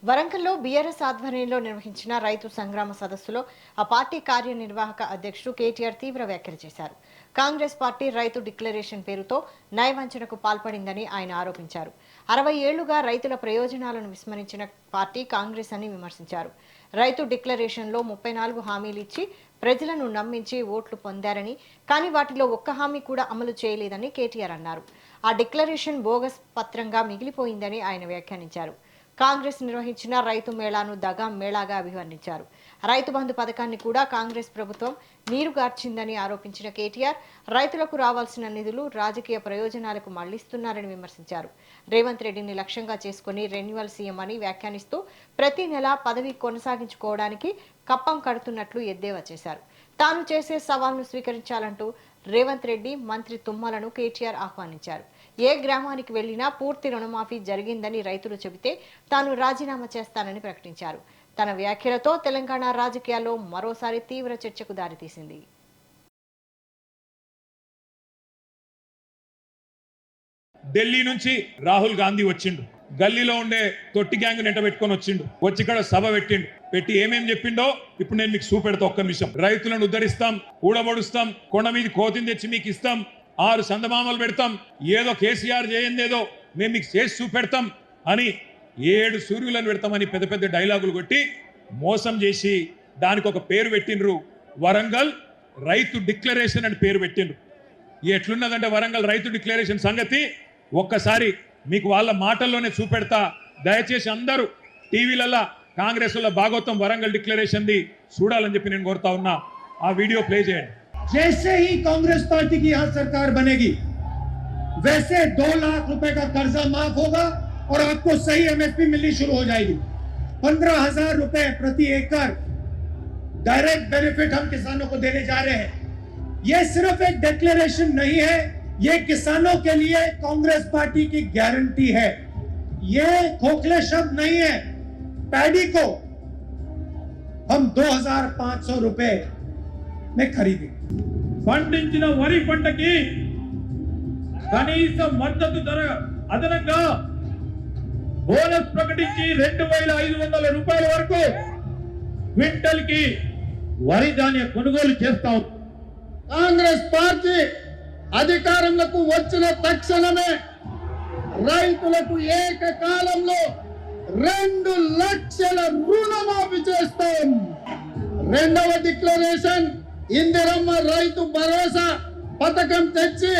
వరంగల్లో బీఆర్ఎస్ ఆధ్వర్యంలో నిర్వహించిన రైతు సంగ్రామ సదస్సులో ఆ పార్టీ కార్యనిర్వాహక అధ్యక్షుడు కేటీఆర్ తీవ్ర వ్యాఖ్యలు చేశారు. కాంగ్రెస్ పార్టీ రైతు డిక్లరేషన్ పేరుతో నయవంచనకు పాల్పడిందని ఆయన ఆరోపించారు. 60 ఏళ్లుగా రైతుల ప్రయోజనాలను విస్మరించిన పార్టీ కాంగ్రెస్ అని విమర్శించారు. రైతు డిక్లరేషన్లో 34 హామీలు ఇచ్చి ప్రజలను నమ్మించి ఓట్లు పొందారని, కానీ వాటిలో ఒక్క హామీ కూడా అమలు చేయలేదని కేటీఆర్ అన్నారు. ఆ డిక్లరేషన్ బోగస్ పత్రంగా మిగిలిపోయిందని ఆయన వ్యాఖ్యానించారు. కాంగ్రెస్ నిర్వహించిన రైతు మేళాను దగా మేళాగా అభివర్ణించారు. రైతు బంధు పథకాన్ని కూడా కాంగ్రెస్ ప్రభుత్వం నీరుగార్చిందని ఆరోపించిన కేటీఆర్ రైతులకు రావాల్సిన నిధులు రాజకీయ ప్రయోజనాలకు మళ్లిస్తున్నారని విమర్శించారు. రేవంత్ రెడ్డిని లక్ష్యంగా చేసుకుని రెన్యువల్ సీఎం అని వ్యాఖ్యానిస్తూ ప్రతి నెల పదవి కొనసాగించుకోవడానికి కప్పం కడుతున్నట్లు ఎద్దేవా చేశారు. తాను చేసే సవాల్ను స్వీకరించాలంటూ రేవంత్ రెడ్డి, మంత్రి తుమ్మలను కేటీఆర్ ఆహ్వానించారు. ఏ గ్రామానికి వెళ్లినా పూర్తి రుణమాఫీ జరిగిందని రైతులు చెబితే తాను రాజీనామా చేస్తానని ప్రకటించారు. తన వ్యాఖ్యలతో తెలంగాణ రాజకీయాల్లో మరోసారి తీవ్ర చర్చకు దారితీసింది. ఢిల్లీ నుంచి రాహుల్ గాంధీ వచ్చిండు. గల్లీలో ఉండే తొట్టి గ్యాంగ్ నెంట పెట్టుకొని వచ్చిండు. వచ్చి ఇక్కడ సభ పెట్టి ఏమేం చెప్పిండో ఇప్పుడు నేను మీకు చూపెడతా. ఒక్క నిమిషం. రైతులను ఉద్ధరిస్తాం, ఊడబడుస్తాం, కొండ మీద కోతిని తెచ్చి మీకు ఇస్తాం, 6 సందమామలు పెడతాం, ఏదో కేసీఆర్ చేయందేదో మేము మీకు చేసి చూపెడతాం అని 7 సూర్యులను పెడతామని పెద్ద పెద్ద డైలాగులు కొట్టి మోసం చేసి దానికి ఒక పేరు పెట్టిండ్రు. వరంగల్ రైతు డిక్లరేషన్ అని పేరు పెట్టిండ్రు. ఎట్లున్నదంటే వరంగల్ రైతు డిక్లరేషన్ సంగతి ఒక్కసారి మీకు వాళ్ళ మాటల్లోనే చూపెడతా. దయచేసి అందరూ టీవీలలో కాంగ్రెస్ వల్ల భాగవతం వరంగల్ డిక్లరేషన్ ది చూడాలని చెప్పి నేను కోరుతా ఉన్నా. ఆ వీడియో ప్లే చేయండి. जैसे ही कांग्रेस पार्टी की यहाँ सरकार बनेगी वैसे 2 लाख रुपए का कर्जा माफ होगा और आपको सही एमएसपी मिलनी शुरू हो जाएगी। 15,000 रुपए प्रति एकड़ डायरेक्ट बेनिफिट हम किसानों को देने जा रहे हैं। ये सिर्फ एक डिक्लेरेशन नहीं है, ये किसानों के लिए कांग्रेस पार्टी की गारंटी है। ये खोखले शब्द नहीं है। पैडी को हम 2,500 रुपए में खरीदेंगे। పండించిన వరి పంటకి కనీస మద్దతు ధర అదనంగా బోనస్ ప్రకటించి 2,500 రూపాయల వరకు క్వింటల్ కి వరి ధాన్య కొనుగోలు చేస్తాం. కాంగ్రెస్ పార్టీ అధికారంలోకి వచ్చిన తక్షణమే రైతులకు ఏకకాలంలో 2 లక్షల రుణమాఫీ చేస్తాం. రెండవ డిక్లరేషన్ ఇందిరమ్మ రైతు భరోసా పథకం తెచ్చి